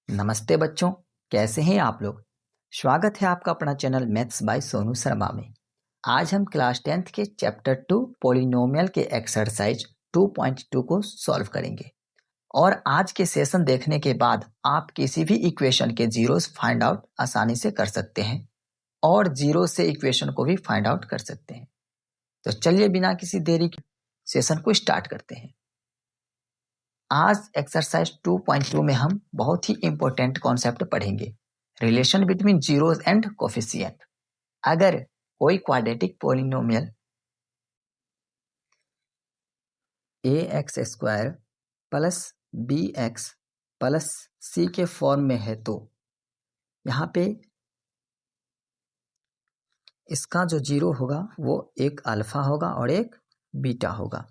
नमस्ते बच्चों, कैसे हैं आप लोग। स्वागत है आपका अपना channel maths by Sonu Sharma में। आज हम क्लास 10th के चैप्टर 2 पॉलिनोमियल के एक्सरसाइज 2.2 को सॉल्व करेंगे। और आज के सेशन देखने के बाद आप किसी भी इक्वेशन के जीरोस फाइंड आउट आसानी से कर सकते हैं और जीरो से इक्वेशन को भी फाइंड आउट कर सकते हैं। तो चलिए बिना किसी देरी के सेशन को स्टार्ट करते हैं। आज एक्सरसाइज 2.2 में हम बहुत ही इंपॉर्टेंट कॉन्सेप्ट पढ़ेंगे, relation between zeros and coefficient. अगर कोई quadratic polynomial ax square plus bx plus c के फॉर्म में है तो यहाँ पे इसका जो जीरो होगा वो एक अल्फा होगा और एक बीटा होगा।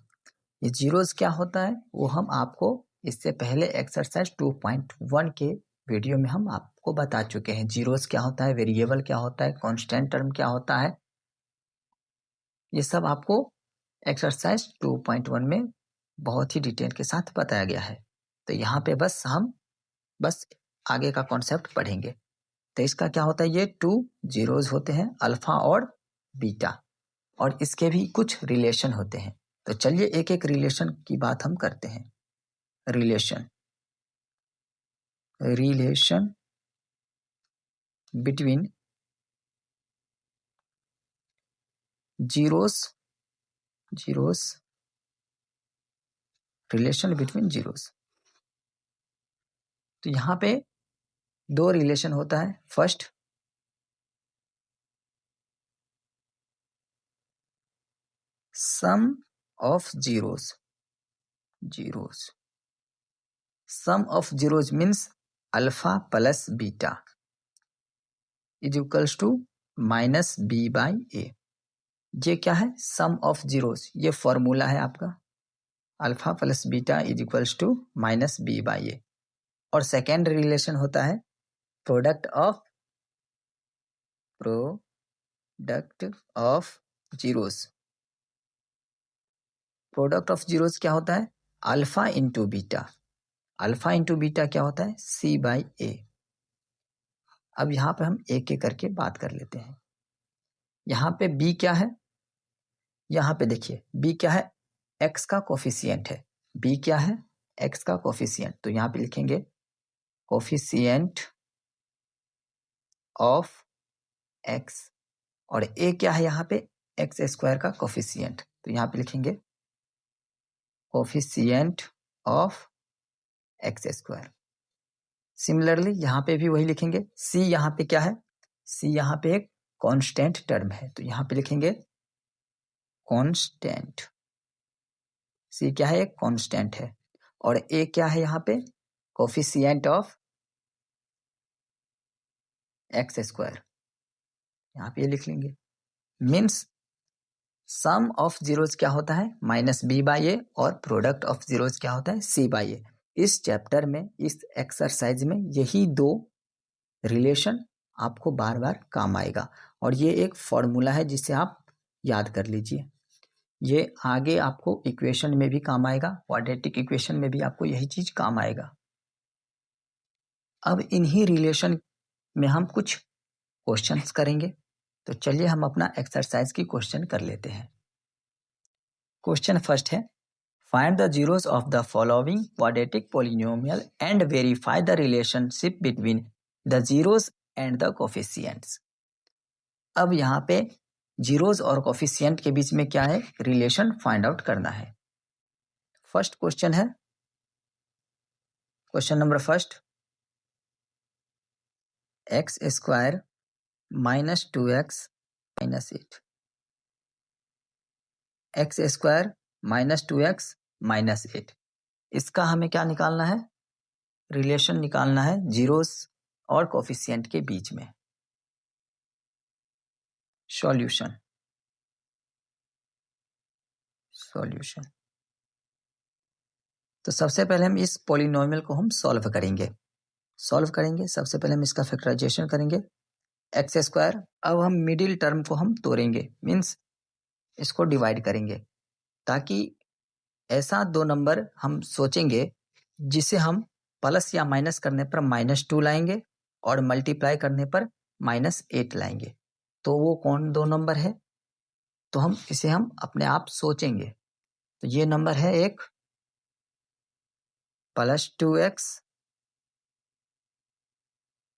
ये जीरोस क्या होता है वो हम आपको इससे पहले एक्सरसाइज 2.1 के वीडियो में हम आपको बता चुके हैं। जीरोस क्या होता है, वेरिएबल क्या होता है, कांस्टेंट टर्म क्या होता है, ये सब आपको एक्सरसाइज 2.1 में बहुत ही डिटेल के साथ बताया गया है। तो यहाँ पे हम बस आगे का कॉन्सेप्ट पढ़ेंगे। तो इसका क्या होता है, ये 2 जीरोस होते हैं, अल्फा और बीटा, और इसके भी कुछ रिलेशन होते हैं। तो चलिए एक एक रिलेशन की बात हम करते हैं। Relation between zeros relation between zeros. तो यहाँ पे दो रिलेशन होता है। First, sum of zeros sum of zeros means alpha plus beta is equals to minus B by A. ये क्या है, सम ऑफ जीरोस, ये फॉर्मूला है आपका, alpha plus beta is equals to minus B by A. और second relation होता है product of zeros. Product of zeros क्या होता है, alpha into beta. Alpha into beta क्या होता है, सी बाई ए। अब यहाँ पे हम एक एक करके बात कर लेते हैं। यहाँ पे बी क्या है, यहाँ पे देखिए बी क्या है, एक्स का कोफिशिएंट है। बी क्या है, एक्स का कोफिशिएंट। तो यहाँ पे लिखेंगे कोफिशिएंट ऑफ एक्स। और ए क्या है, यहाँ पे एक्स स्क्वायर का कोफिशिएंट। तो यहाँ पे लिखेंगे coefficient of x square. Similarly यहाँ पे भी वही लिखेंगे। सी यहाँ पे क्या है, सी यहाँ पे एक कांस्टेंट टर्म है। तो यहाँ पे लिखेंगे कांस्टेंट। सी क्या है, एक कांस्टेंट है। और ए क्या है, यहाँ पे कोफिशिएंट ऑफ एक्स स्क्वायर, यहाँ पे लिख लेंगे। मीन्स सम ऑफ जीरोस क्या होता है, माइनस बी बाई ए, और प्रोडक्ट ऑफ जीरोस क्या होता है, सी बाई ए। इस चैप्टर में, इस एक्सरसाइज में यही दो रिलेशन आपको बार बार काम आएगा। और ये एक फॉर्मूला है जिसे आप याद कर लीजिए। ये आगे आपको इक्वेशन में भी काम आएगा, क्वाड्रेटिक इक्वेशन में भी आपको यही चीज काम आएगा। अब इन्हीं रिलेशन में हम कुछ क्वेश्चंस करेंगे। तो चलिए हम अपना एक्सरसाइज की क्वेश्चन कर लेते हैं। क्वेश्चन फर्स्ट है, find the zeros of the following quadratic polynomial and verify the relationship between the zeros and the coefficients. अब यहाँ पे जीरोस और कोफिशिएंट के बीच में क्या है, रिलेशन फाइंड आउट करना है। फर्स्ट क्वेश्चन है, question number first, x square minus 2x minus 8। X square minus 2x minus 8, इसका हमें क्या निकालना है, रिलेशन निकालना है जीरोस और कोफिशिएंट के बीच में। सॉल्यूशन तो सबसे पहले हम इस पॉलिनोमियल को हम सॉल्व करेंगे। सबसे पहले हम इसका फैक्टराइजेशन करेंगे, एक्स स्क्वायर। अब हम मिडिल टर्म को हम तोड़ेंगे, मीन्स इसको डिवाइड करेंगे, ताकि ऐसा दो नंबर हम सोचेंगे जिसे हम प्लस या माइनस करने पर -2 लाएंगे और मल्टीप्लाई करने पर -8 लाएंगे। तो वो कौन दो नंबर है? तो हम इसे अपने आप सोचेंगे। तो ये नंबर है एक +2x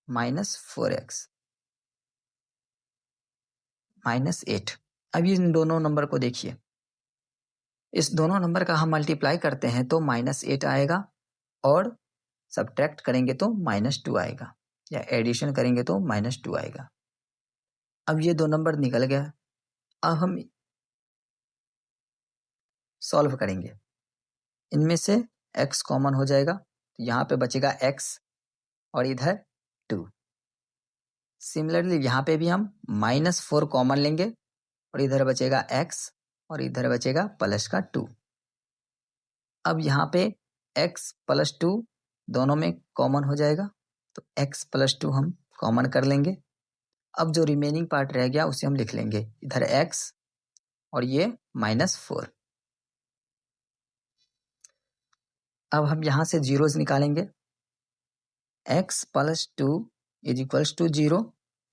-4x -8। अब इन दोनों नंबर को देखिए, इस दोनों नंबर का हम मल्टीप्लाई करते हैं तो -8 आएगा और सब्ट्रैक्ट करेंगे तो -2 आएगा, या एडिशन करेंगे तो -2 आएगा। अब ये दो नंबर निकल गया। अब हम सॉल्व करेंगे, इनमें से x कॉमन हो जाएगा तो यहाँ पे बचेगा x और इधर 2। सिमिलरली यहाँ पे भी हम -4 कॉमन लेंगे और इधर बचेगा x और इधर बचेगा प्लस का 2। अब यहाँ पे x + 2 दोनों में कॉमन हो जाएगा तो x + 2 हम कॉमन कर लेंगे। अब जो रिमेनिंग पार्ट रह गया उसे हम लिख लेंगे, इधर x और ये -4। अब हम यहाँ से जीरोस निकालेंगे, x + 2 = 0,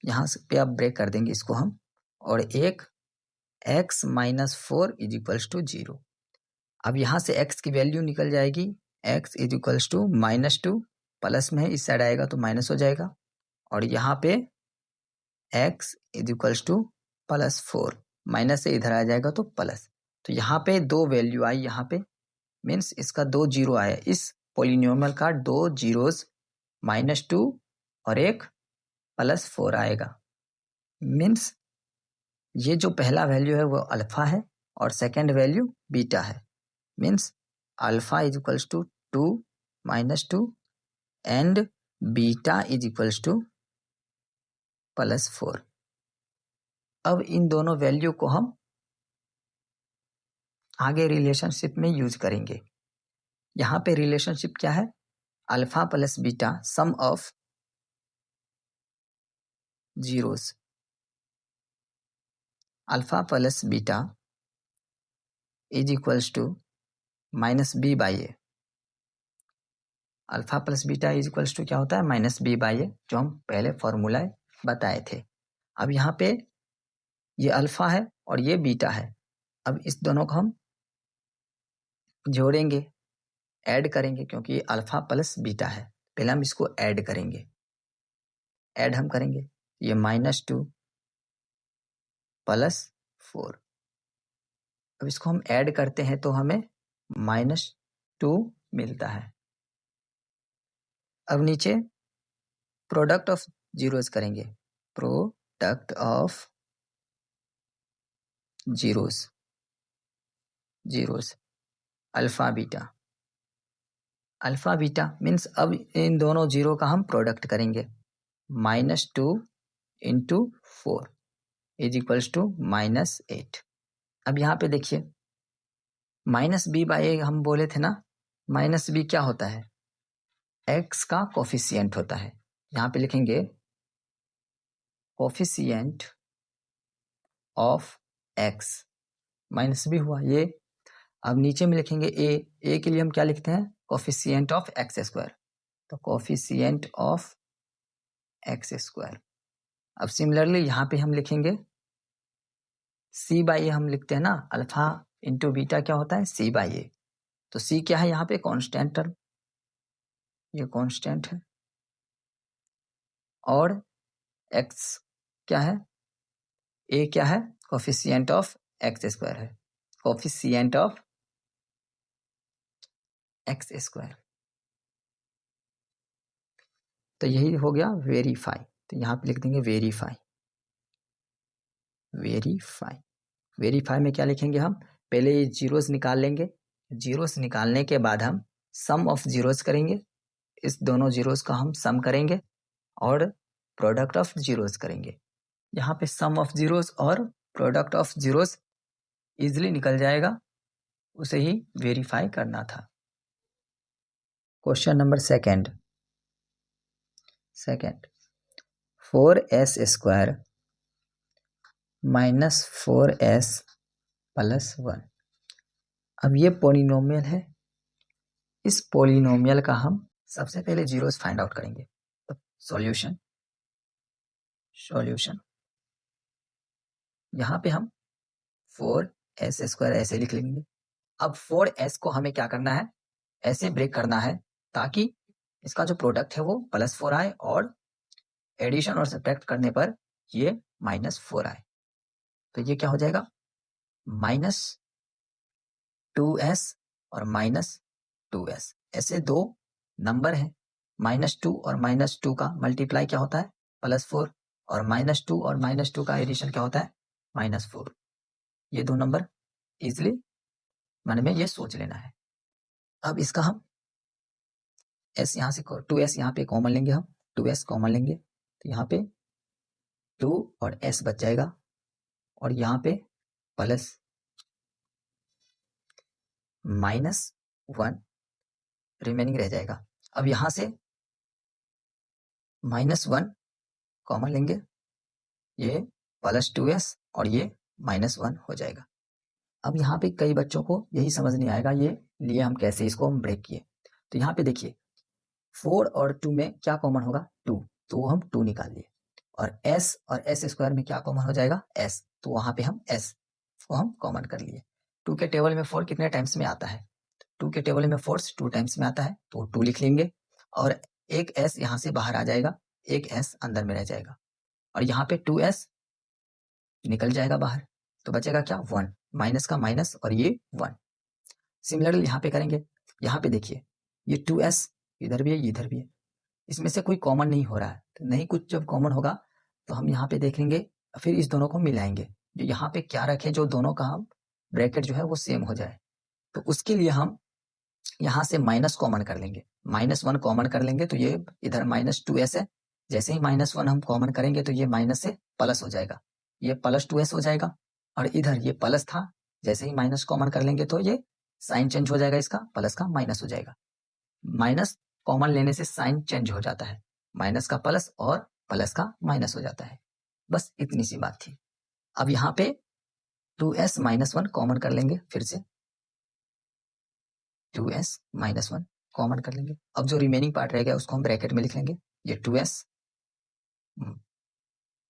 यहाँ पे आप ब्रेक कर देंगे इसको हम, और एक x - 4 = 0। अब यहाँ से x की वैल्यू निकल जाएगी, x = -2, प्लस में इस साइड आएगा तो माइनस हो जाएगा, और यहाँ पे x = +4, माइनस से इधर आ जाएगा तो प्लस। तो यहाँ पे दो वैल्यू आई, यहाँ पे मीन्स इसका 2 जीरो आया, इस पोलिनोमियल का 2 जीरोस -2 और एक +4 आएगा। मीन्स ये जो पहला वैल्यू है वो अल्फा है और सेकेंड वैल्यू बीटा है। Means alpha = 2 -2 and beta = +4। अब इन दोनों वैल्यू को हम आगे रिलेशनशिप में यूज करेंगे। यहाँ पे रिलेशनशिप क्या है? Alpha + beta sum of zeros, alpha + beta = -b/a। Alpha + beta = क्या होता है? -b/a, जो हम पहले फॉर्मूला बताए थे। अब यहाँ पे ये अल्फा है और ये बीटा है। अब इस दोनों को हम जोड़ेंगे, ऐड करेंगे, क्योंकि ये अल्फा + बीटा है। पहले हम इसको ऐड करेंगे, ऐड हम करेंगे, ये -2 +4। अब इसको हम ऐड करते हैं तो हमें -2 मिलता है। अब नीचे प्रोडक्ट ऑफ जीरोस करेंगे, product of zeros alpha beta means अब इन दोनों जीरो का हम प्रोडक्ट करेंगे, -2 × 4 = -8। अब यहाँ पे देखिए -b/a हम बोले थे ना, -b क्या होता है? x का कोफिशिएंट होता है। यहाँ पे लिखेंगे कोफिशिएंट ऑफ x, -b हुआ ये। अब नीचे में लिखेंगे a के लिए हम क्या लिखते हैं? Coefficient of x²। तो कोफिशिएंट ऑफ x²। अब सिमिलरली यहाँ पे हम लिखेंगे c/a, हम लिखते हैं ना, अल्फा × बीटा क्या होता है? c/a। तो c क्या है यहाँ पे? कांस्टेंट टर्म, ये कांस्टेंट है, और x क्या है? a क्या है? कोफिशिएंट ऑफ x² है, कोफिशिएंट ऑफ x²। तो यही हो गया वेरीफाई। तो यहाँ पे लिख देंगे वेरीफाई। वेरीफाई में क्या लिखेंगे हम? पहले ये जीरोस निकाल लेंगे, जीरोस निकालने के बाद हम सम ऑफ जीरोस करेंगे, इस दोनों जीरोस का हम सम करेंगे और प्रोडक्ट ऑफ जीरोस करेंगे। यहाँ पे सम ऑफ जीरोस और प्रोडक्ट ऑफ जीरोस इजीली निकल जाएगा, उसे ही वेरीफाई करना था। Question number second 4s² - 4s + 1। अब ये पोलिनोमियल है, इस पोलिनोमियल का हम सबसे पहले जीरोस फाइंड आउट करेंगे। तो सॉल्यूशन यहाँ पे हम 4s² ऐसे लिख लेंगे। अब 4s को हमें क्या करना है, ऐसे ब्रेक करना है ताकि इसका जो प्रोडक्ट है वो +4 आए और एडिशन और सब्ट्रैक्ट करने पर ये -4 आए। तो ये क्या हो जाएगा, -2s और -2s, ऐसे दो नंबर हैं। -2 और -2 का मल्टीप्लाई क्या होता है, +4, और -2 और -2 का एडिशन क्या होता है, -4। ये दो नंबर इजिली मन में ये सोच लेना है। अब इसका हम s यहाँ से 2s यहाँ पे कॉमन लेंगे, हम 2s कॉमन लेंगे तो यहाँ पे 2 और s बच जाएगा और यहाँ पे प्लस -1 रिमेनिंग रह जाएगा। अब यहाँ से -1 कॉमन लेंगे, ये +2s और ये -1 हो जाएगा। अब यहाँ पे कई बच्चों को यही समझ नहीं आएगा ये लिए हम कैसे इसको हम ब्रेक किए। तो यहाँ पे देखिए 4 और 2 में क्या कॉमन होगा, 2, तो हम 2 निकाल लिए, और s में क्या कॉमन हो जाएगा, s, तो वहां पे हम s को हम कॉमन कर लिए। 2 के टेबल में 4 कितने टाइम्स में आता है, 2 के टेबल में 4 2 टाइम्स में आता है, तो 2 लिख लेंगे, और एक s यहाँ से बाहर आ जाएगा, एक s अंदर में रह जाएगा, और यहाँ पे 2s निकल जाएगा बाहर, तो बचेगा क्या, 1, माइनस का माइनस और ये 1। सिमिलरली यहाँ पे करेंगे, यहाँ पे देखिए ये 2s इधर भी है, इधर भी है, इसमें से कोई कॉमन नहीं हो रहा है, तो नहीं कुछ जब कॉमन होगा तो हम यहाँ पे देखेंगे, फिर इस दोनों को मिलाएंगे, जो यहाँ पे क्या रखे जो दोनों का हम ब्रैकेट जो है वो सेम हो जाए, तो उसके लिए हम यहाँ से माइनस कॉमन कर लेंगे, -1 कॉमन कर लेंगे, तो ये इधर -2s है, जैसे ही -1 हम कॉमन करेंगे तो ये माइनस से प्लस हो जाएगा, ये +2s हो जाएगा, और इधर ये प्लस था, जैसे ही माइनस कॉमन कर लेंगे तो ये साइन चेंज हो जाएगा, इसका प्लस का माइनस हो जाएगा। माइनस कॉमन लेने से साइन चेंज हो जाता है, माइनस का प्लस और प्लस का माइनस हो जाता है, बस इतनी सी बात थी। अब यहाँ पे 2s -1 कॉमन कर लेंगे, फिर से 2s -1 कॉमन कर लेंगे। अब जो रिमेनिंग पार्ट रह गया उसको हम ब्रैकेट में लिख लेंगे, ये 2s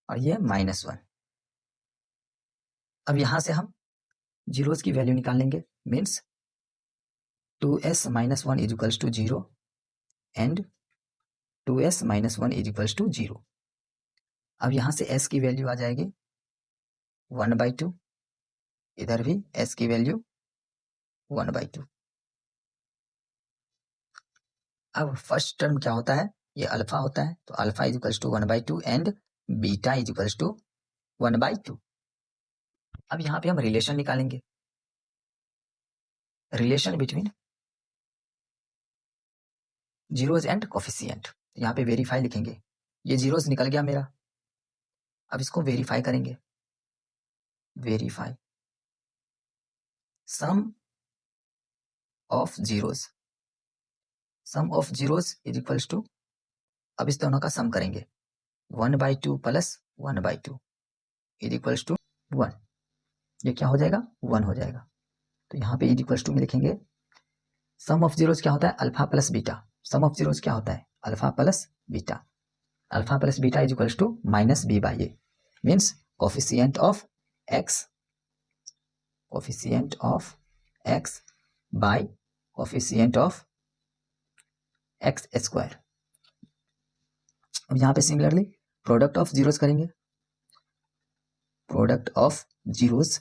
और ये -1। अब यहाँ से हम जीरोस की वैल्यू निकाल लेंगे, means 2s -1 is equals to 0 and 2s -1 is equals to 0। अब यहाँ से s की वैल्यू आ जाएगी 1/2, इधर भी s की वैल्यू 1/2। अब फर्स्ट टर्म क्या होता है, ये अल्फा होता है, तो alpha is equals to 1/2 and beta is equals to 1/2। अब यहाँ पे हम रिलेशन निकालेंगे, relation between zeros and coefficient. यहाँ पे वेरीफाई लिखेंगे, ये जीरोस निकल गया मेरा, अब इसको वेरीफाई करेंगे, verify sum of zeros, sum of zeros is equals to, अब इस दोनों का सम करेंगे, 1/2 प्लस 1/2 इज इक्वल्स टू 1, ये क्या हो जाएगा, 1 हो जाएगा। तो यहाँ पे इज इक्वल्स टू में लिखेंगे, सम ऑफ जीरोस क्या होता है, alpha plus beta, sum of zeros क्या होता है, alpha plus beta, alpha plus beta is equals to -b/a, means coefficient of x, coefficient of x by coefficient of x²। अब यहाँ पे सिमिलरली प्रोडक्ट ऑफ जीरोस करेंगे, product of zeros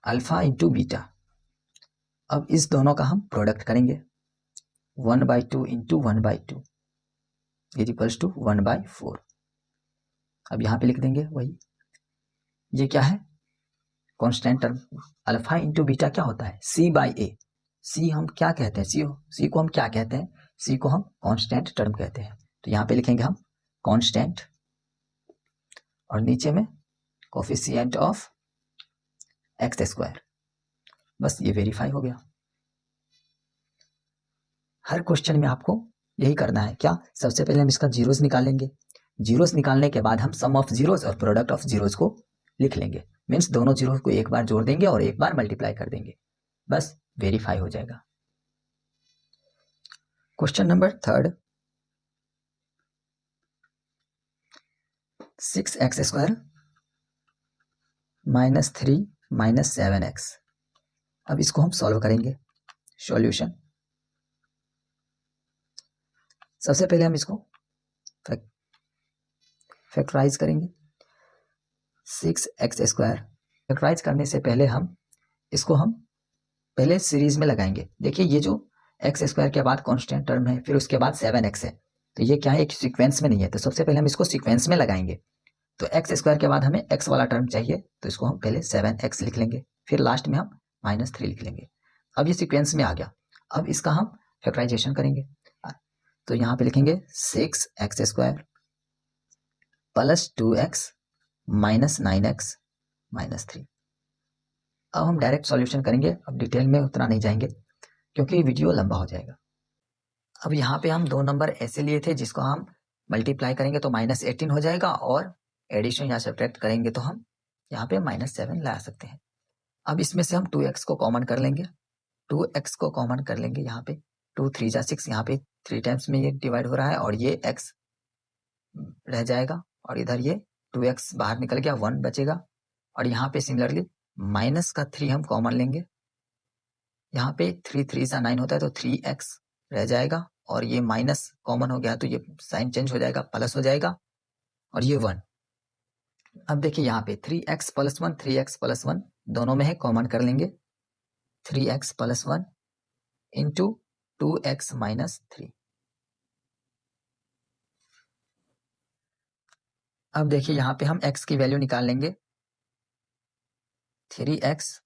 alpha into beta, अब इस दोनों का हम product करेंगे, 1/2 इंटू 1/2 इज इक्वल्स टू 1/4। अब यहाँ पे लिख देंगे वही, ये क्या है, constant term, alpha into beta क्या होता है, c/a, c हम क्या कहते हैं, c को हम क्या कहते हैं, c को हम कांस्टेंट टर्म कहते हैं, तो यहाँ पे लिखेंगे हम कांस्टेंट, और नीचे में कोफिशिएंट ऑफ x², बस ये वेरीफाई हो गया। हर क्वेश्चन में आपको यही करना है, क्या, सबसे पहले हम इसका जीरोस निकालेंगे, जीरोस निकालने के बाद हम सम ऑफ जीरोस और प्रोडक्ट ऑफ जीरोस को लिख लेंगे, मीन्स दोनों जीरोस को एक बार जोड़ देंगे और एक बार मल्टीप्लाई कर देंगे, बस वेरीफाई हो जाएगा। Question number 3, 6x² - 3 - 7x। अब इसको हम सॉल्व करेंगे। सॉल्यूशन, सबसे पहले हम इसको फैक्टराइज करेंगे। 6x², फैक्टराइज करने से पहले हम इसको पहले सीरीज में लगाएंगे। देखिए ये जो x² के बाद कांस्टेंट टर्म है, फिर उसके बाद 7x है, तो ये क्या है, एक सीक्वेंस में नहीं है। तो सबसे पहले हम इसको सीक्वेंस में लगाएंगे। तो x² के बाद हमें x वाला टर्म चाहिए, तो इसको हम पहले 7x लिख लेंगे, फिर लास्ट में हम -3 लिख लेंगे। अब ये सीक्वेंस में आ गया। अब इसका हम फैक्टराइजेशन करेंगे। तो यहाँ पे लिखेंगे 6x² + 2x - 9x - 3। अब हम डायरेक्ट सॉल्यूशन करेंगे। अब डिटेल में उतना नहीं जाएंगे क्योंकि वीडियो लंबा हो जाएगा। अब यहाँ पे हम 2 नंबर ऐसे लिए थे जिसको हम मल्टीप्लाई करेंगे तो -18 हो जाएगा, और एडिशन या सब्ट्रैक्ट करेंगे तो हम यहाँ पे -7 ला सकते हैं। अब इसमें से हम 2x को कॉमन कर लेंगे। 2x को कॉमन कर लेंगे। यहाँ पे 2 3 जा 6, यहाँ पे 3 टाइम्स में ये डिवाइड हो रहा है, और ये x रह जाएगा, और इधर ये 2x बाहर निकल गया, 1 बचेगा। और यहाँ पे सिमिलरली -3 हम कॉमन लेंगे। यहाँ पे 3 3 सा 9 होता है, तो 3x रह जाएगा, और ये माइनस कॉमन हो गया तो ये साइन चेंज हो जाएगा, प्लस हो जाएगा, और ये 1। अब देखिए यहाँ पे 3x + 1 3x + 1 दोनों में है, कॉमन कर लेंगे। 3x + 1 into 2x - 3। अब देखिए यहाँ पे हम x की वैल्यू निकाल लेंगे। 3x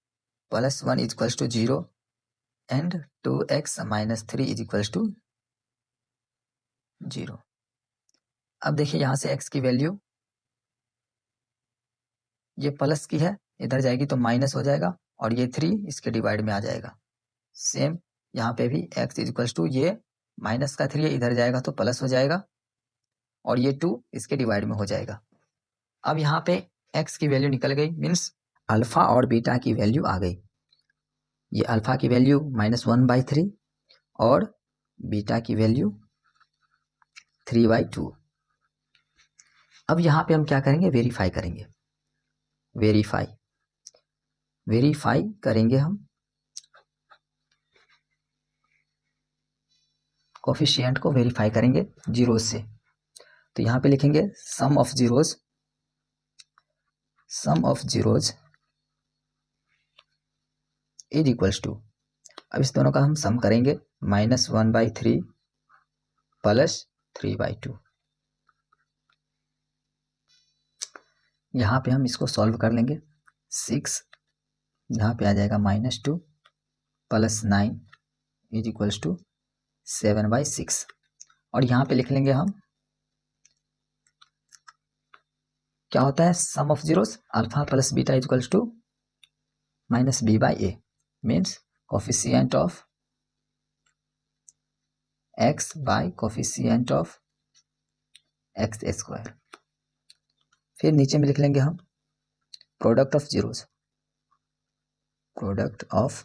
+ 1 = 0 and 2x - 3 = 0। अब देखिए यहाँ से x की वैल्यू ये प्लस की है, इधर जाएगी तो माइनस हो जाएगा, और ये 3 इसके डिवाइड में आ जाएगा। सेम यहाँ पे भी x = ये माइनस का 3 है, इधर जाएगा तो प्लस हो जाएगा, और ये 2 इसके डिवाइड में हो जाएगा। अब यहाँ पे x की वैल्यू निकल गई, मीन्स अल्फा और बीटा की वैल्यू आ गई। ये अल्फा की वैल्यू -1/3 और बीटा की वैल्यू 3/2। अब यहाँ पे हम क्या करेंगे, वेरीफाई करेंगे। वेरीफाई करेंगे हम कोफिशिएंट को वेरीफाई करेंगे जीरोस से। तो यहाँ पे लिखेंगे सम ऑफ जीरोस = अब इस दोनों का हम सम करेंगे, -1/3 + 3/2। यहाँ पे हम इसको सॉल्व कर लेंगे। 6 यहाँ पे आ जाएगा -2 + 9 = 7/6, और यहाँ पे लिख लेंगे हम क्या होता है, sum of zeros alpha + beta = -b/a, means coefficient of x by coefficient of x²। फिर नीचे में लिख लेंगे हम product of zeros product of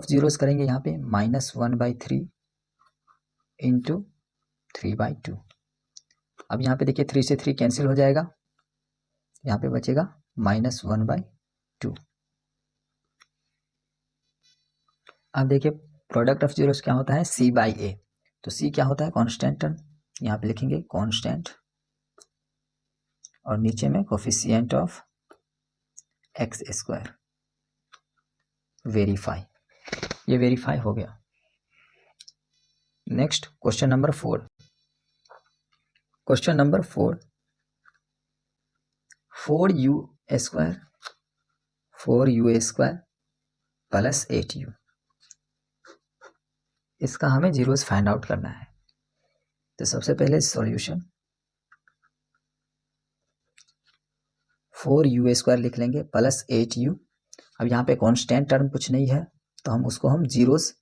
zeros करेंगे यहाँ पे -1/3 इंटू 3/2। अब यहाँ पे देखिए 3 से 3 कैंसिल हो जाएगा, यहाँ पे बचेगा -1/2। अब देखिए प्रोडक्ट ऑफ जीरोस क्या होता है, c/a। तो c क्या होता है, कांस्टेंट टर्म, यहाँ पे लिखेंगे कांस्टेंट, और नीचे में कोफिशिएंट ऑफ x²। वेरीफाई, ये वेरीफाई हो गया। Next question number 4। 4u² + 8u। इसका हमें जीरोस फाइंड आउट करना है। तो सबसे पहले सॉल्यूशन 4u² लिख लेंगे + 8u। अब यहाँ पे कांस्टेंट टर्म कुछ नहीं है, तो हम उसको जीरोस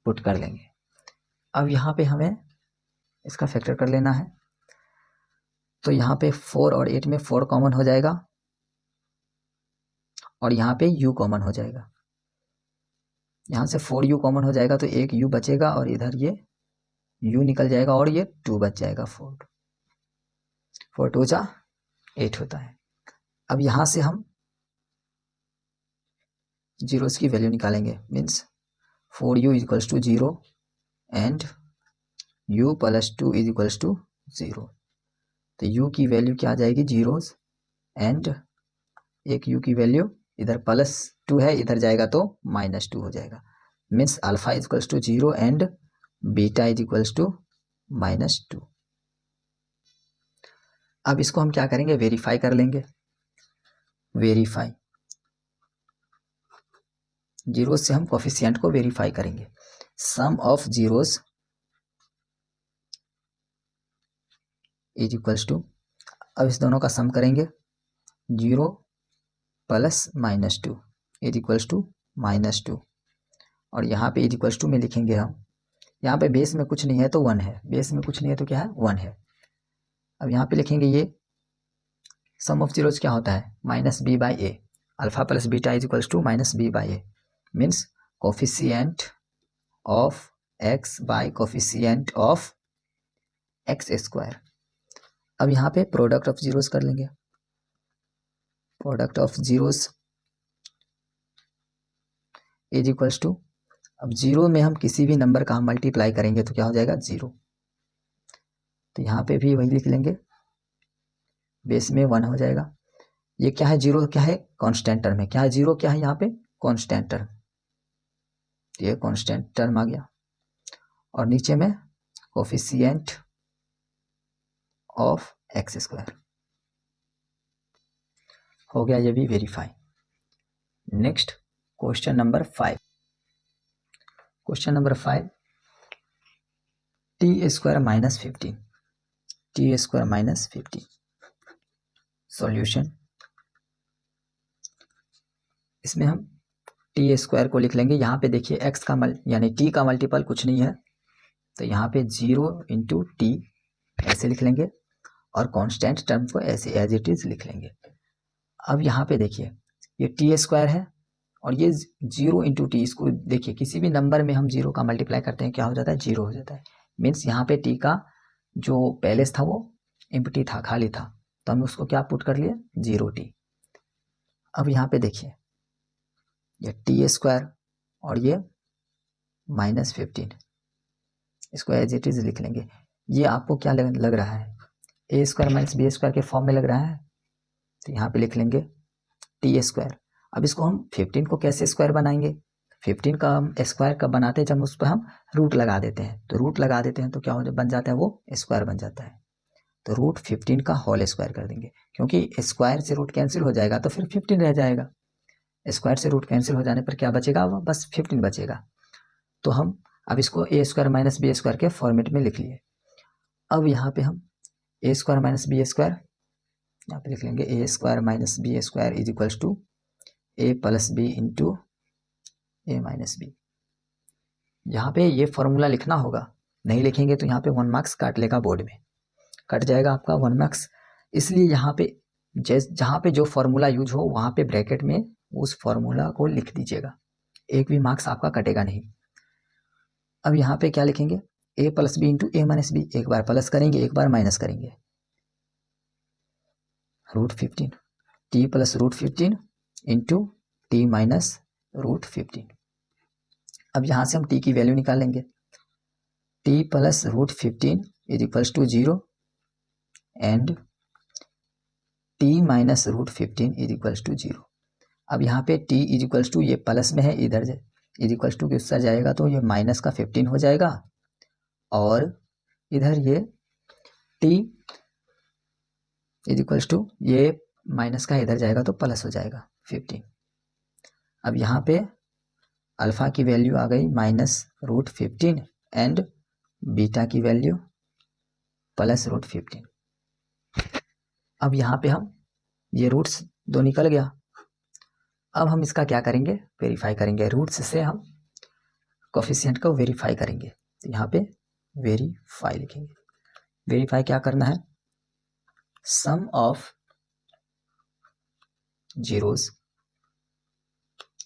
पुट कर लेंगे। अब यहाँ पे हमें इसका फैक्टर कर लेना है। तो यहाँ पे 4 और 8 में 4 कॉमन हो जाएगा, और यहाँ पे u कॉमन हो जाएगा। यहाँ से 4u कॉमन हो जाएगा तो एक u बचेगा और इधर ये u निकल जाएगा और ये 2 बच जाएगा। 4 2 जा 8 होता है। अब यहाँ से हम जीरोस की वैल्यू निकालेंगे, means 4u equals to 0 and u plus 2 is equals to 0। तो u की वैल्यू क्या आ जाएगी, जीरोस, एंड एक u की वैल्यू इधर +2 है, इधर जाएगा तो -2 हो जाएगा। Means alpha is equals to 0 and beta is equals to -2। अब इसको हम क्या करेंगे, वेरीफाई कर लेंगे। वेरीफाई, जीरोस से हम कोफिशिएंट को वेरीफाई करेंगे। Sum of zeros is equals to, अब इस दोनों का सम करेंगे, 0 प्लस -2 इज इक्वल्स टू -2, और यहाँ पे इज इक्वल्स टू में लिखेंगे हम, यहाँ पे बेस में कुछ नहीं है तो 1 है, बेस में कुछ नहीं है तो क्या है, 1 है। अब यहाँ पे लिखेंगे ये सम ऑफ जीरोस क्या होता है, -b/a, alpha plus beta is equals to -b/a, means coefficient of x by coefficient of x²। अब यहाँ पे प्रोडक्ट ऑफ जीरोस कर लेंगे, product of zeros is equals to, अब जीरो में हम किसी भी नंबर का हम मल्टीप्लाई करेंगे तो क्या हो जाएगा, 0। तो यहाँ पे भी वही लिख लेंगे, बेस में 1 हो जाएगा। ये क्या है, जीरो क्या है, कांस्टेंट टर्म है, क्या है, जीरो क्या है यहाँ पे, कांस्टेंट टर्म, ये कांस्टेंट टर्म आ गया। और नीचे में कोफिशिएंट ऑफ x², हो गया ये भी verify. Next question number 5, question number 5, t² - 15, t² - 15, solution. इसमें हम t² को लिख लेंगे, यहाँ पे देखिए x का यानी t का मल्टीपल कुछ नहीं है, तो यहाँ पे 0 × t ऐसे लिख लेंगे, और कांस्टेंट टर्म को ऐसे एज इट इज लिख लेंगे। अब यहाँ पे देखिए ये t² है और ये 0 × t, इसको देखिए किसी भी नंबर में हम 0 का मल्टीप्लाई करते हैं क्या हो जाता है, 0 हो जाता है। मीन्स यहाँ पे t का जो पैलेस था वो एम्प्टी था, खाली था, तो हम उसको क्या पुट कर लिए, 0t। अब यहाँ पे देखिए ये t² और ये -15, इसको एज इट इज लिख लेंगे। ये आपको क्या लग रहा है, a² - b² के फॉर्म में लग रहा है, तो यहाँ पे लिख लेंगे t²। अब इसको हम 15 को कैसे स्क्वायर बनाएंगे, 15 का हम स्क्वायर कब बनाते हैं, जब उस पर हम रूट लगा देते हैं, तो रूट लगा देते हैं तो क्या हो बन जाता है, वो स्क्वायर बन जाता है। तो √15 का होल स्क्वायर कर देंगे, क्योंकि स्क्वायर से रूट कैंसिल हो जाएगा तो फिर 15 रह जाएगा, स्क्वायर से रूट कैंसिल हो जाने पर क्या बचेगा, वो बस 15 बचेगा। तो हम अब इसको a² - b² के फॉर्मेट में लिख लिए। अब यहाँ पे हम a² - b² यहाँ पे लिख लेंगे, a² - b² is equals to a + b × a - b। यहाँ पे ये फॉर्मूला लिखना होगा, नहीं लिखेंगे तो यहाँ पे 1 मार्क्स काट लेगा, बोर्ड में कट जाएगा आपका 1 मार्क्स। इसलिए यहाँ पे जहाँ पे जो फॉर्मूला यूज हो वहाँ पे ब्रैकेट में उस फॉर्मूला को लिख दीजिएगा, एक भी मार्क्स आपका कटेगा नहीं। अब यहाँ पे क्या लिखेंगे, a + b × a - b, एक बार प्लस करेंगे एक बार माइनस करेंगे, √15, t + √15 × t - √15। अब यहाँ से हम t की वैल्यू निकालेंगे, t + √15 is equals to 0 and t - √15 is equals to 0। अब यहाँ पे t इज इक्वल्स टू, ये प्लस में है, इधर इज इक्वल्स टू के उससे जाएगा तो ये माइनस का 15 हो जाएगा, और इधर ये t इज इक्वल्स टू, ये माइनस का इधर जाएगा तो प्लस हो जाएगा 15। अब यहाँ पे अल्फा की वैल्यू आ गई -√15 एंड बीटा की वैल्यू +√15। अब यहाँ पे हम ये रूट्स दो निकल गया, अब हम इसका क्या करेंगे, वेरीफाई करेंगे, रूट्स से हम कोफिशिएंट को वेरीफाई करेंगे। तो यहाँ पे वेरीफाई लिखेंगे, वेरीफाई क्या करना है, sum of zeros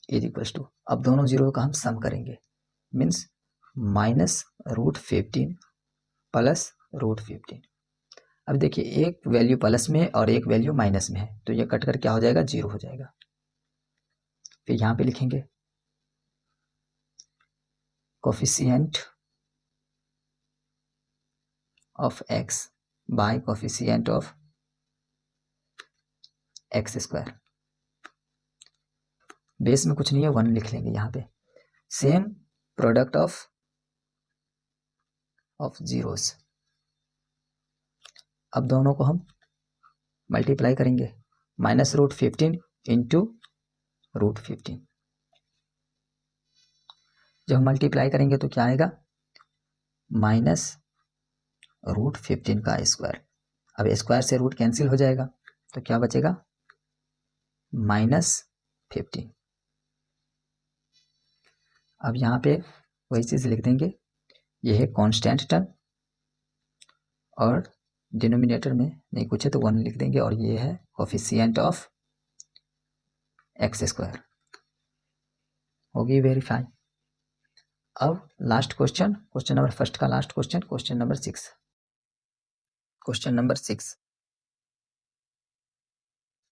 is equals to, अब दोनों जीरो का हम सम करेंगे, मीन्स -√15 प्लस √15। अब देखिए एक वैल्यू प्लस में और एक वैल्यू माइनस में है, तो ये कट कर क्या हो जाएगा, जीरो हो जाएगा। फिर यहाँ पे लिखेंगे coefficient of x by coefficient of x square. Base में कुछ नहीं है, 1 लिख लेंगे यहाँ पे। सेम प्रोडक्ट ऑफ जीरोस, अब दोनों को हम मल्टीप्लाई करेंगे, -√15 इंटू √15। जब हम मल्टीप्लाई करेंगे तो क्या आएगा, -√15 का स्क्वायर। अब स्क्वायर से रूट कैंसिल हो जाएगा, तो क्या बचेगा, -15। अब यहाँ पे वही चीज लिख देंगे, ये है कांस्टेंट टर्म, और डिनोमिनेटर में नहीं कुछ है तो 1 लिख देंगे, और ये है कोफिशिएंट ऑफ x स्क्वायर। होगी वेरीफाई। अब last question, question number first का last question, question number 6। Question number 6,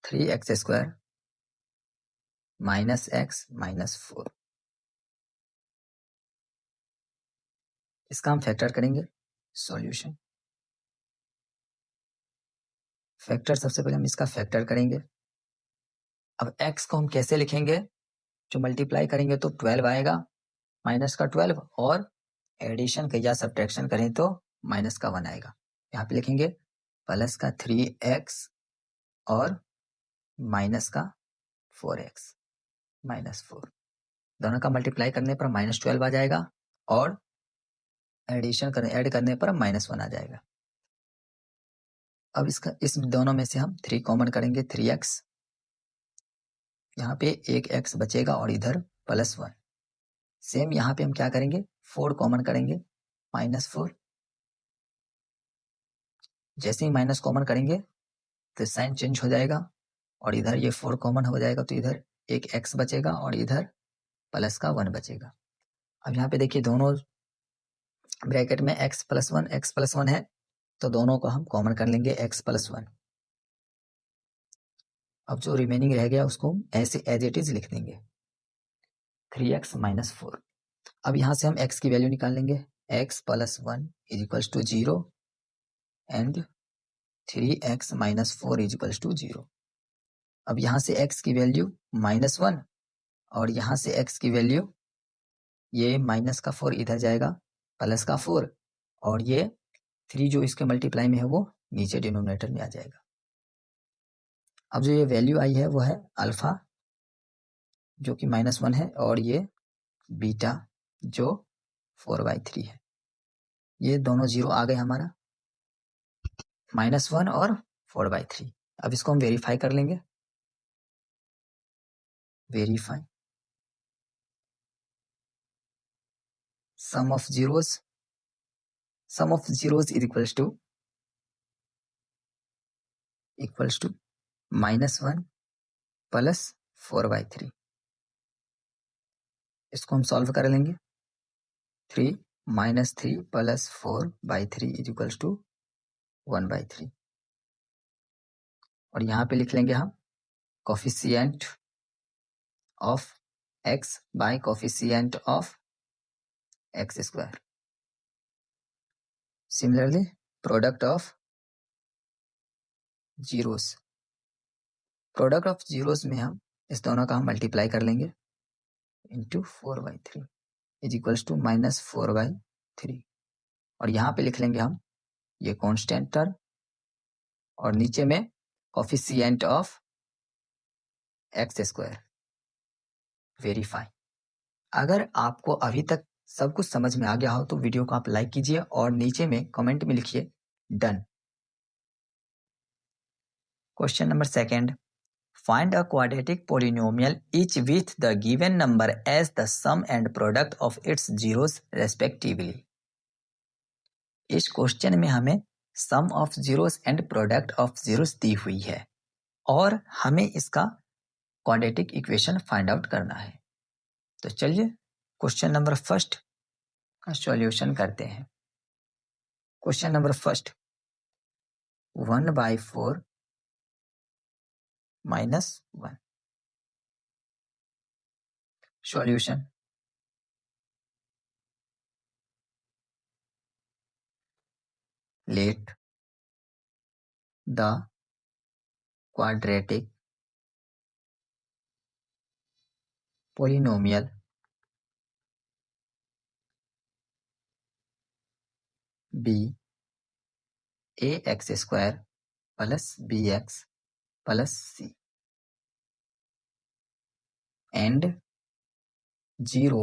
3x square -x -4, इसका हम फैक्टर करेंगे। सॉल्यूशन, फैक्टर सबसे पहले हम इसका फैक्टर करेंगे। अब x को हम कैसे लिखेंगे, जो मल्टीप्लाई करेंगे तो 12 आएगा, माइनस का 12, और एडिशन या सब्ट्रैक्शन करें तो माइनस का 1 आएगा। यहाँ पे लिखेंगे प्लस का 3x और माइनस का 4x -4, दोनों का मल्टीप्लाई करने पर -12 आ जाएगा, और ऐड करने पर -1 आ जाएगा। अब इसका इस दोनों में से हम 3 कॉमन करेंगे, 3x, यहाँ पे एक x बचेगा और इधर +1। सेम यहाँ पे हम क्या करेंगे, 4 कॉमन करेंगे, -4। जैसे ही माइनस कॉमन करेंगे तो साइन चेंज हो जाएगा, और इधर ये 4 कॉमन हो जाएगा, तो इधर एक x बचेगा और इधर प्लस का 1 बचेगा। अब यहाँ पे देखिए दोनों ब्रैकेट में x + 1 है, तो दोनों को हम कॉमन कर लेंगे, x + 1। अब जो रिमेनिंग रह गया उसको ऐसे एज इट इज लिख देंगे, 3x - 4। अब यहाँ से हम x की वैल्यू निकाल लेंगे, x + 1 = 0 एंड 3x - 4 = 0। अब यहाँ से x की वैल्यू -1, और यहाँ से x की वैल्यू, ये माइनस का 4 इधर जाएगा, प्लस का 4, और ये 3 जो इसके मल्टीप्लाई में है वो नीचे डिनोमिनेटर में आ जाएगा। अब जो ये वैल्यू आई है वो है अल्फा, जो कि -1 है, और ये बीटा जो 4/3 है। ये दोनों जीरो आ गए हमारा, -1 और 4/3। अब इसको हम वेरीफाई कर लेंगे, verify sum of zeros is equals to -1 plus 4/3। इसको हम सॉल्व कर लेंगे, 3 -3 प्लस 4/3 = 1/3, और यहाँ पे लिख लेंगे हम coefficient of x by coefficient of x square. Similarly product of zeros में हम इस दोनों का हम मल्टीप्लाई कर लेंगे, इंटू 4/3 = -4/3, और यहाँ पे लिख लेंगे हम ये कांस्टेंट टर्म, और नीचे में coefficient of x square. Verify. अगर आपको अभी तक सब कुछ समझ में आ गया हो तो वीडियो को आप लाइक कीजिए, और नीचे में कमेंट में लिखिए done. Question number 2, find a quadratic polynomial each with the given number as the sum and product of its zeros respectively. इस क्वेश्चन में हमें sum of zeros and product of zeros दी हुई है, और हमें इसका क्वाड्रेटिक इक्वेशन फाइंड आउट करना है। तो चलिए क्वेश्चन नंबर फर्स्ट का सॉल्यूशन करते हैं। Question number first, 1/4 minus 1। Solution, let the quadratic polynomial be ax square plus bx plus c and 0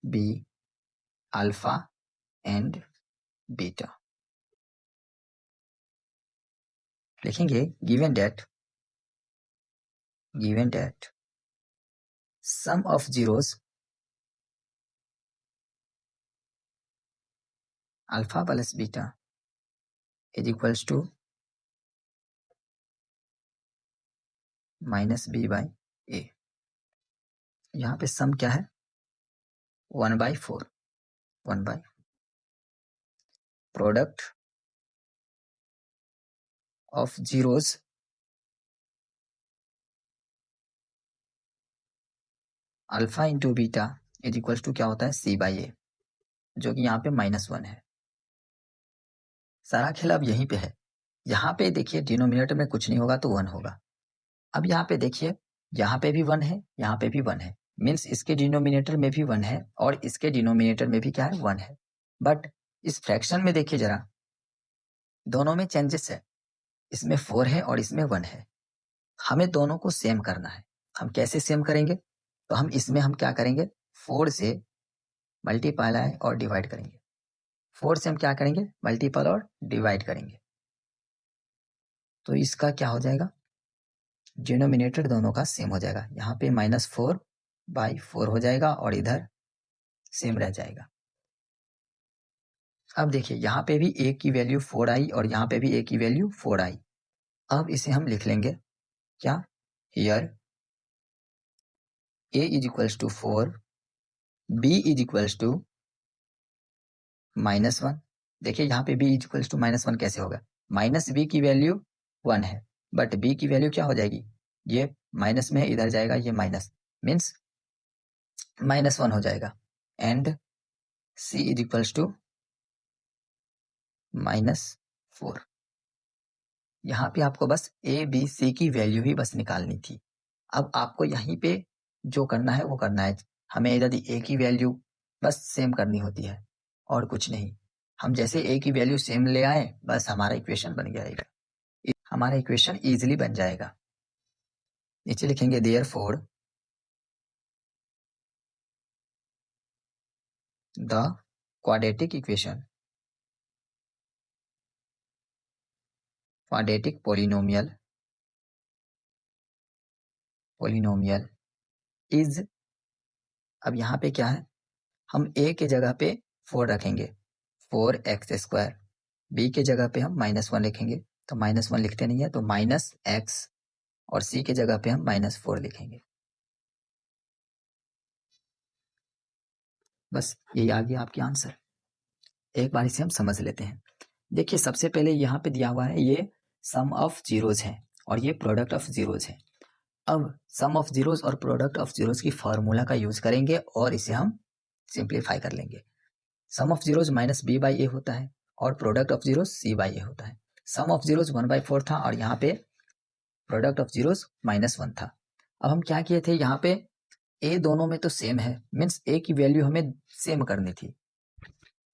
be alpha and beta। लिखेंगे given that sum of zeros alpha plus beta is equals to minus b by a। यहाँ पे सम क्या है? 1/4, 1 by product of zeros alpha into beta is equals to क्या होता है? c by a, जो कि यहाँ पे -1 है। सारा खेल अब यहीं पे है। यहाँ पे देखिए डिनोमिनेटर में कुछ नहीं होगा तो 1 होगा। अब यहाँ पे देखिए, यहाँ पे भी 1 है, यहाँ पे भी 1 है, मीन्स इसके डिनोमिनेटर में भी 1 है और इसके डिनोमिनेटर में भी क्या है? 1 है। बट इस फ्रैक्शन में देखिए जरा, दोनों में चेंजेस है, इसमें 4 है और इसमें 1 है। हमें दोनों को सेम करना है। हम कैसे सेम करेंगे? तो हम इसमें हम क्या करेंगे? 4 से मल्टीप्लाई और डिवाइड करेंगे। 4 से हम क्या करेंगे? मल्टीपल और डिवाइड करेंगे। तो इसका क्या हो जाएगा? डिनोमिनेटर दोनों का सेम हो जाएगा। यहाँ पे -4/4 हो जाएगा और इधर सेम रह जाएगा। अब देखिए यहाँ पे भी a की वैल्यू 4 आई और यहाँ पे भी a की वैल्यू 4 आई। अब इसे हम लिख लेंगे क्या? Here a is equals to 4, b is equals to -1। देखिए यहाँ पे b इज इक्वल्स टू -1 कैसे होगा? माइनस b की वैल्यू 1 है, बट b की वैल्यू क्या हो जाएगी? ये माइनस में इधर जाएगा, ये माइनस मीन्स -1 हो जाएगा। And c is equals to -4। यहाँ पे आपको बस a b c की वैल्यू ही बस निकालनी थी। अब आपको यहीं पे जो करना है वो करना है। हमें इधर a की वैल्यू बस सेम करनी होती है और कुछ नहीं। हम जैसे a की वैल्यू सेम ले आए, बस हमारा इक्वेशन बन जाएगा, हमारा इक्वेशन इजीली बन जाएगा। नीचे लिखेंगे therefore the quadratic equation, quadratic polynomial is, अब यहाँ पे क्या है? हम a के जगह पे 4 रखेंगे, 4x²। b के जगह पे हम -1 लिखेंगे, तो -1 लिखते नहीं है तो -x, और c के जगह पे हम -4 लिखेंगे। बस यही आ गया आपके आंसर। एक बार इसे हम समझ लेते हैं। देखिए सबसे पहले यहाँ पे दिया हुआ है ये सम ऑफ जीरोज है और ये प्रोडक्ट ऑफ जीरोज है। अब सम ऑफ जीरोज और प्रोडक्ट ऑफ जीरोज की फॉर्मूला का यूज करेंगे और इसे हम सिंप्लीफाई कर लेंगे। Sum of zeros -b by a होता है और product of zeros c by a होता है। सम ऑफ जीरोज 1/4 था और यहाँ पे प्रोडक्ट ऑफ जीरोज -1 था। अब हम क्या किए थे? यहाँ पे a दोनों में तो सेम है, मीन्स a की वैल्यू हमें सेम करनी थी,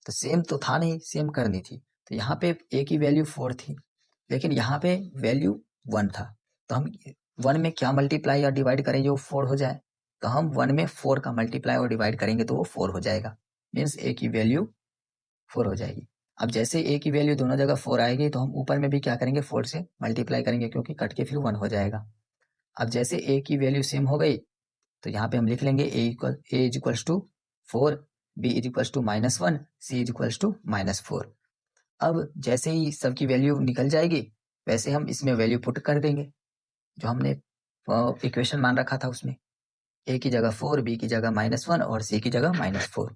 तो सेम तो था नहीं, सेम करनी थी। तो यहाँ पे a की वैल्यू 4 थी, लेकिन यहाँ पे वैल्यू 1 था, तो हम 1 में क्या मल्टीप्लाई और डिवाइड करें जो 4 हो जाए? तो हम 1 में 4 का मल्टीप्लाई और डिवाइड करेंगे तो वो 4 हो जाएगा, मीन्स a की वैल्यू 4 हो जाएगी। अब जैसे a की वैल्यू दोनों जगह 4 आएगी तो हम ऊपर में भी क्या करेंगे? 4 से मल्टीप्लाई करेंगे, क्योंकि कट के फिर 1 हो जाएगा। अब जैसे a की वैल्यू सेम हो गई तो यहाँ पे हम लिख लेंगे a is equals to 4, b is equals to -1, c is equals to -4। अब जैसे ही सबकी वैल्यू निकल जाएगी वैसे हम इसमें वैल्यू पुट कर देंगे जो हमने इक्वेशन मान रखा था उसमें, ए की जगह 4, बी की जगह -1 और सी की जगह -4,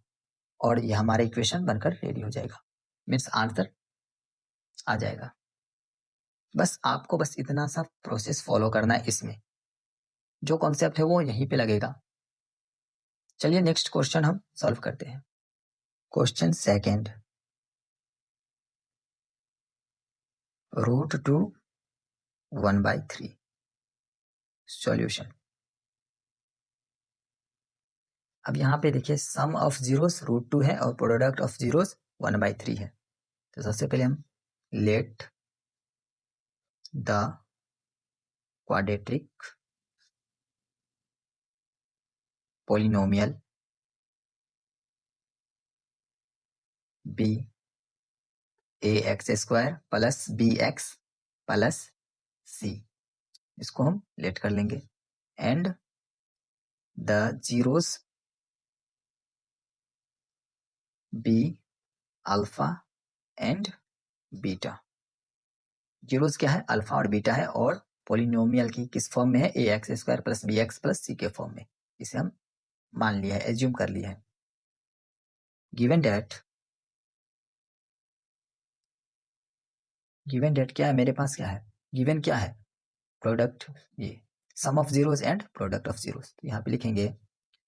और ये हमारा इक्वेशन बनकर रेडी हो जाएगा, मीन्स आंसर आ जाएगा। बस आपको बस इतना सा प्रोसेस फॉलो करना है, इसमें जो कॉन्सेप्ट है वो यहीं पे लगेगा। चलिए नेक्स्ट क्वेश्चन हम सॉल्व करते हैं। Question second, √2 1/3 solution. अब यहाँ पे देखिए सम ऑफ जीरोस √2 है और प्रोडक्ट ऑफ जीरोस 1/3 है। तो सबसे पहले हम let the quadratic polynomial be ax² plus bx plus c, इसको हम लेट कर लेंगे, and the zeros be alpha and beta. जीरोस क्या है? अल्फा और बीटा है, और पोलिनोमियल की किस फॉर्म में है? ax² plus bx plus c के फॉर्म में। इसे हम मान लिया है, एज्यूम कर लिया है। गिवन डेट क्या है मेरे पास? क्या है गिवन? क्या है? प्रोडक्ट, ये sum of zeros and product of zeros. तो यहाँ पे लिखेंगे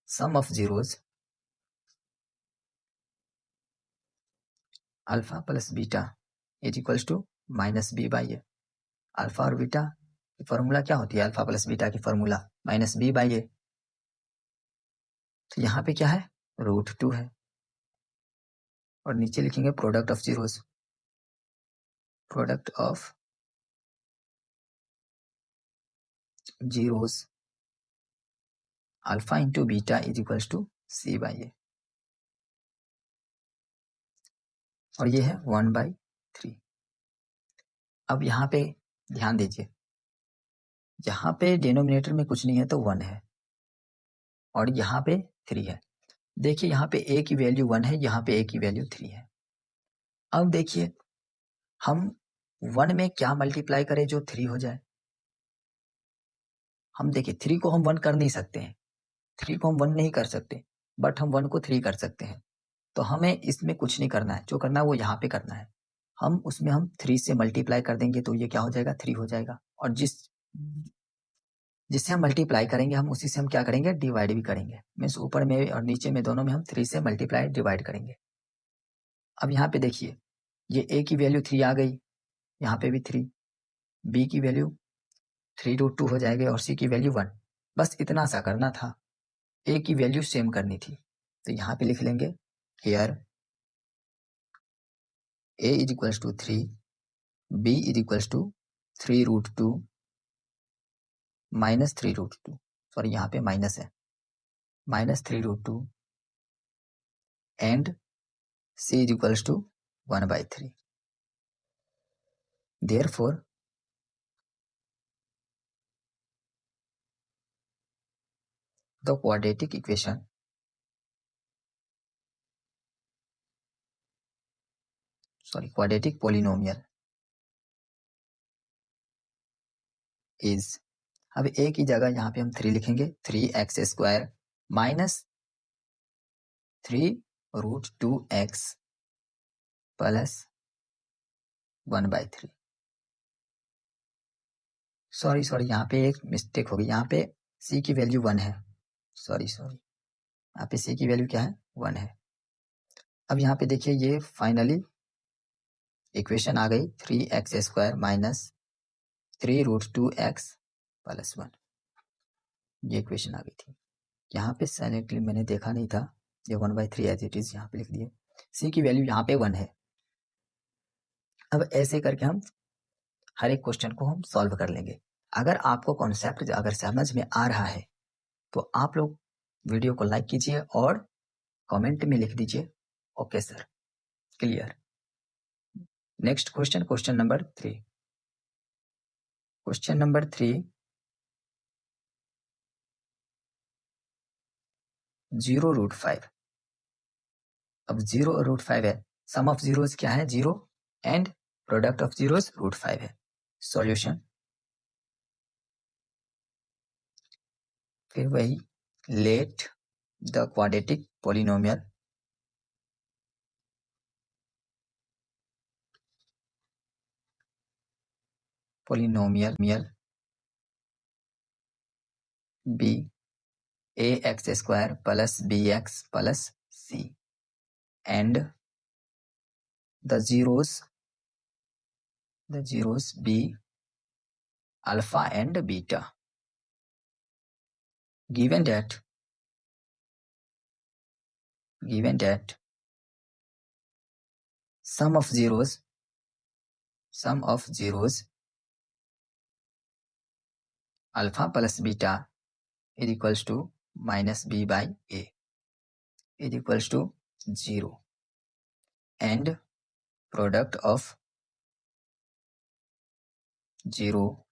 sum of zeros alpha plus beta is equals to -b/a। Alpha और बीटा की फॉर्मूला क्या होती है? अल्फा प्लस बीटा की फॉर्मूला -b/a। तो यहाँ पे क्या है? √2 है, और नीचे लिखेंगे product of zeros, product of zeros alpha into beta is equals to c/a, और ये है 1/3। अब यहाँ पे ध्यान दीजिए, यहाँ पे डिनोमिनेटर में कुछ नहीं है तो 1 है, और यहाँ पे 3 है। देखिए यहाँ पे a की वैल्यू 1 है, यहाँ पे a की वैल्यू 3 है। अब देखिए हम 1 में क्या मल्टीप्लाई करें जो 3 हो जाए? हम देखिए 3 को हम 1 कर नहीं सकते हैं, 3 को हम 1 नहीं कर सकते, बट हम 1 को 3 कर सकते हैं। तो हमें इसमें कुछ नहीं करना है, जो करना है वो यहाँ पे करना है। हम उसमें हम 3 से मल्टीप्लाई कर देंगे तो ये क्या हो जाएगा? 3 हो जाएगा, और जिससे हम मल्टीप्लाई करेंगे हम उसी से हम क्या करेंगे? डिवाइड भी करेंगे, मीन्स ऊपर में और नीचे में दोनों में हम 3 से मल्टीप्लाई डिवाइड करेंगे। अब यहाँ पे देखिए ये a की वैल्यू 3 आ गई, यहाँ पे भी 3, b की वैल्यू 3√2 हो जाएगी, और c की वैल्यू 1। बस इतना सा करना था, a की वैल्यू सेम करनी थी। तो यहाँ पे लिख लेंगे here a is equals to 3, b is equals to 3√2 -3√2, sorry यहाँ पे माइनस है, -3√2 and c is equals to 1/3. Therefore, the quadratic equation quadratic polynomial is, अब a की जगह यहाँ पे हम 3 लिखेंगे, 3x² minus 3√2x plus 1/3। Sorry यहाँ पे एक मिस्टेक होगी, यहाँ पे c की वैल्यू 1 है, सॉरी यहाँ पे c की वैल्यू क्या है? 1 है। अब यहाँ पे देखिए ये फाइनली इक्वेशन आ गई, 3x² माइनस 3√2x प्लस 1, ये इक्वेशन आ गई थी। यहाँ पे साइलेंटली मैंने देखा नहीं था, ये 1/3 एज इट इज यहाँ पे लिख दिए। c की वैल्यू यहाँ पे 1 है। अब ऐसे करके हम हर एक क्वेश्चन को हम सॉल्व कर लेंगे। अगर आपको कॉन्सेप्ट अगर समझ में आ रहा है तो आप लोग वीडियो को लाइक कीजिए और कमेंट में लिख दीजिए okay sir, clear. Next question, question number 3। Question number 3, 0√5। अब 0√5 है, सम ऑफ जीरोस क्या है? 0 एंड प्रोडक्ट ऑफ जीरोस √5 है। सॉल्यूशन, फिर वही let the quadratic polynomial be ax square plus bx plus c and the zeros be alpha and beta. Given that sum of zeros alpha plus beta is equals to minus b by a is equals to 0, and product of 0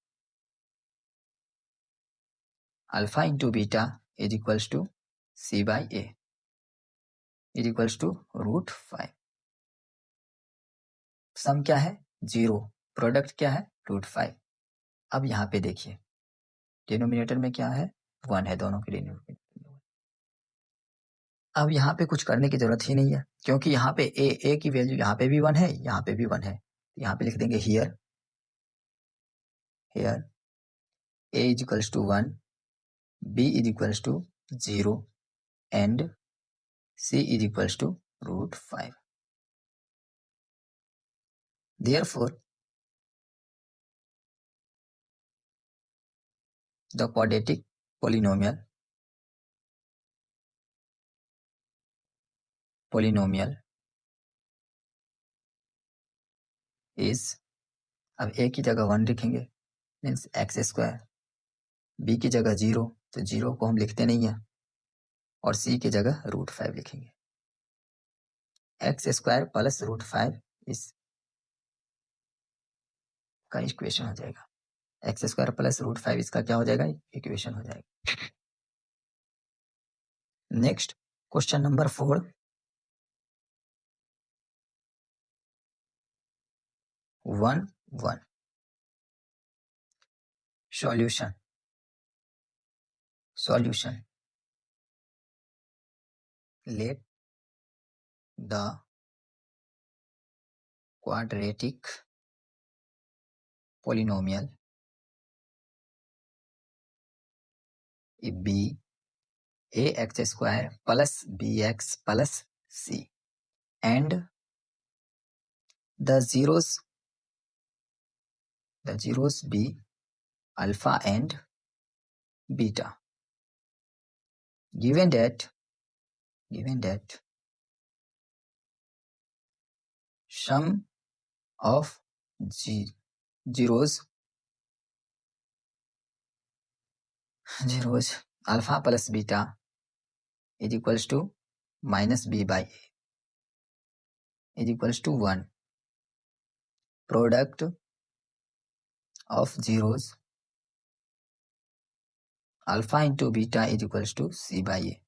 alpha into beta is equals to c by a is equals to √5. सम क्या है 0, product क्या है √5. अब यहाँ पे देखिए denominator में क्या है 1 है, दोनों के डिनोमिनेटर. अब यहाँ पे कुछ करने की जरूरत ही नहीं है, क्योंकि यहाँ पे a की वैल्यू यहाँ पे भी 1 है, यहाँ पे भी 1 है. यहाँ पे लिख देंगे here a is equals to 1, b is equals to 0 and c is equals to √5. Therefore, the quadratic polynomial is, अब a की जगह 1 लिखेंगे मीन्स एक्स स्क्वायर, b की जगह 0 तो 0 को हम लिखते नहीं है, और c की जगह √5 लिखेंगे. एक्स स्क्वायर प्लस √5 इसका इक्वेशन हो जाएगा. एक्स स्क्वायर प्लस √5 इसका क्या हो जाएगा इक्वेशन हो जाएगा. Next question number 4. 1 solution. Let the quadratic polynomial be ax square plus bx plus c and the zeros be alpha and beta. Given that sum of zeros alpha plus beta is equals to minus b by a is equals to 1. Product of zeros alpha into beta is equals to c by a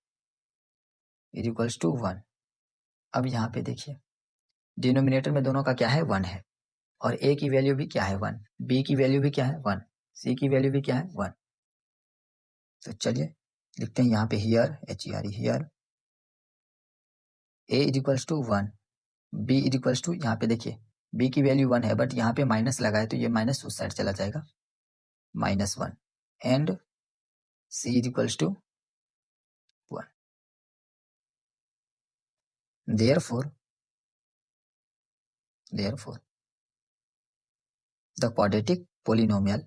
is equals to 1. अब यहाँ पे देखिए denominator में दोनों का क्या है 1 है, और a की वैल्यू भी क्या है 1, b की वैल्यू भी क्या है 1, c की वैल्यू भी क्या है 1. तो चलिए लिखते हैं यहाँ पे here here a is equals to 1, b is equals to, यहाँ पे देखिए b की वैल्यू 1 है बट यहाँ पे माइनस लगा है तो ये माइनस उस साइड चला जाएगा -1, and c is equals to 1. Therefore the quadratic polynomial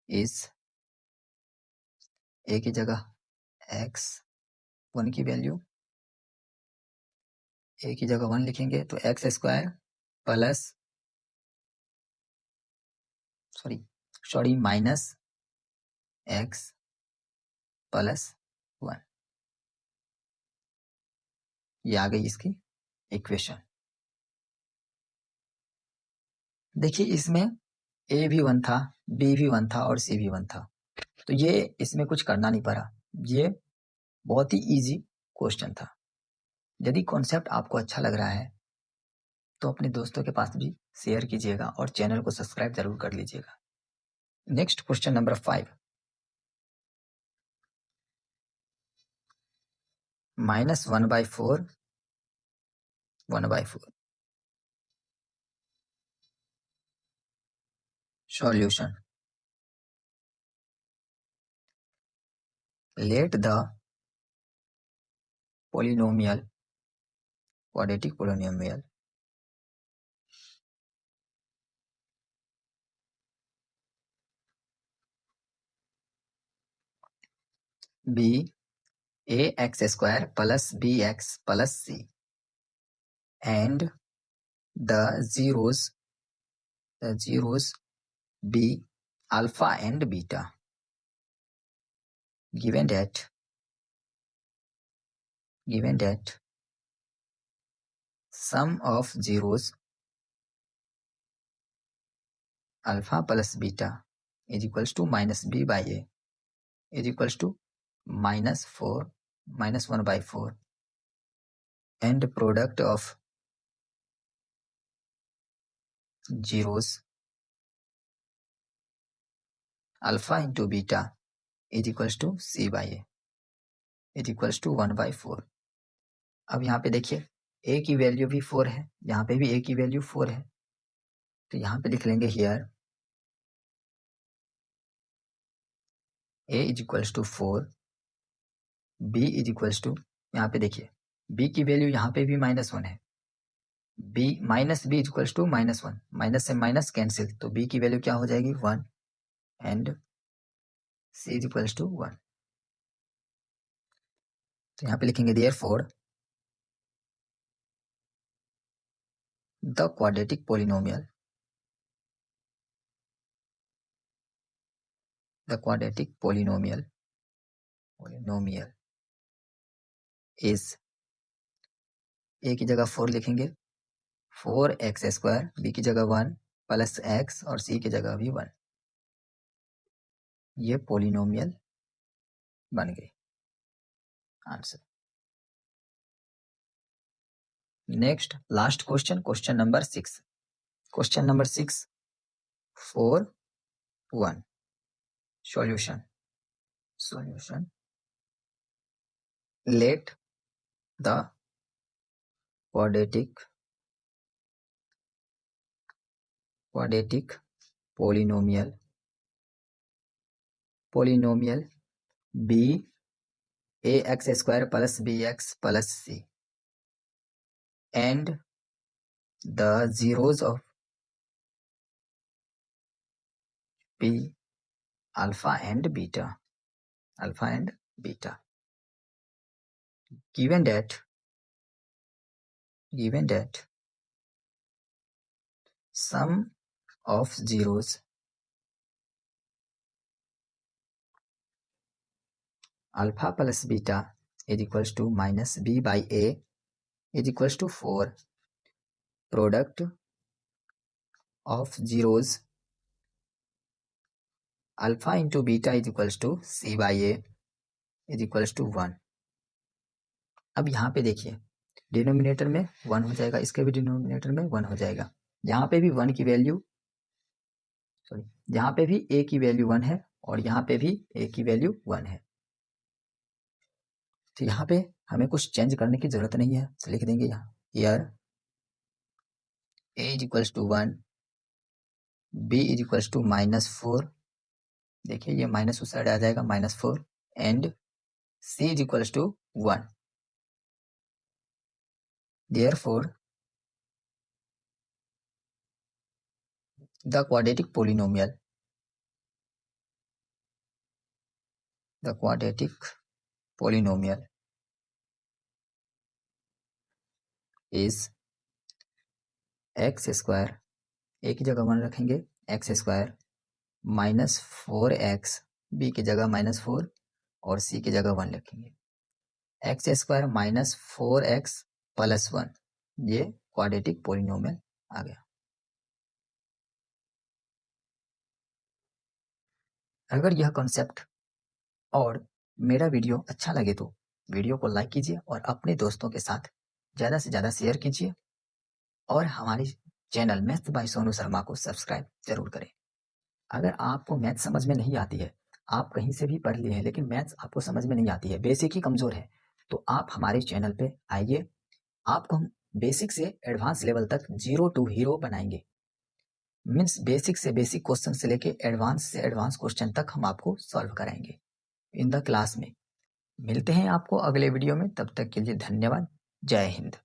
is a की जगह x 1 की वैल्यू a की जगह 1 लिखेंगे तो x square plus minus x plus 1. ये आ गई इसकी इक्वेशन. देखिए इसमें a भी 1 था, b भी 1 था और c भी 1 था, तो ये इसमें कुछ करना नहीं पड़ा. ये बहुत ही इजी क्वेश्चन था. यदि कॉन्सेप्ट आपको अच्छा लग रहा है तो अपने दोस्तों के पास भी शेयर कीजिएगा और चैनल को सब्सक्राइब जरूर कर लीजिएगा। Next question number 5, -1/4 1/4 solution. Let the polynomial, quadratic polynomial, be ax square plus bx plus c, and the zeros be alpha and beta, given that sum of zeros alpha plus beta is equals to minus b by a is equals to -1/4, and product of zeros alpha into beta is equals to c by a is equals to 1/4. अब यहाँ पे देखिए a की value भी 4 है, यहाँ पे भी a की वैल्यू 4 है, तो यहाँ पे लिख लेंगे here a is equals to 4, b is equals to, यहाँ पे देखिए b की वैल्यू यहाँ पे भी -1 है, b minus b equals to -1, minus से माइनस कैंसिल, तो b की वैल्यू क्या हो जाएगी 1, and c is equals to 1। तो यहाँ पे लिखेंगे therefore the quadratic polynomial is, a की जगह 4 लिखेंगे, 4x², b की जगह 1 प्लस x और c की जगह भी 1, ये पोलिनोमियल बन गई answer. Next last question, question number 6, 4(1) solution. Let the quadratic polynomial be ax² plus bx plus c, and the zeros of be alpha and beta, given that sum of zeros alpha plus beta is equals to minus b by a is equals to 4, product of zeros alpha into beta is equals to c by a is equals to 1। अब यहाँ पे देखिए denominator में 1 हो जाएगा, इसके भी denominator में 1 हो जाएगा, यहाँ पे भी 1 की वैल्यू, सॉरी यहाँ पे भी a की वैल्यू 1 है और यहाँ पे भी a की वैल्यू 1 है, तो यहाँ पे हमें कुछ चेंज करने की जरूरत नहीं है, तो लिख देंगे यहाँ here a is equals to 1, b is equals to -4, देखिए ये माइनस उस साइड आ जाएगा -4, and c is equals to 1। Therefore the quadratic polynomial is x², a की जगह 1 रखेंगे, x² -4x, b की जगह -4 और c की जगह 1 रखेंगे, x² -4x प्लस 1, ये क्वाड्रेटिक पोलिनोमियल आ गया। अगर यह कॉन्सेप्ट और मेरा वीडियो अच्छा लगे तो वीडियो को लाइक कीजिए और अपने दोस्तों के साथ ज़्यादा से ज़्यादा शेयर कीजिए। और हमारे channel maths by Sonu Sharma को सब्सक्राइब जरूर करें। अगर आपको मैथ्स समझ में नहीं आती है, आप कहीं से भी पढ़ लिए हैं लेकिन मैथ्स आपको समझ में नहीं आती है, बेसिक ही कमज़ोर है, तो आप हमारे चैनल पे आइए, आपको हम बेसिक से एडवांस लेवल तक जीरो टू हीरो बनाएंगे। मीन्स बेसिक से बेसिक क्वेश्चन से लेके एडवांस से एडवांस क्वेश्चन तक हम आपको सॉल्व कराएंगे इन द क्लास में। मिलते हैं आपको अगले वीडियो में, तब तक के लिए धन्यवाद। जय हिंद।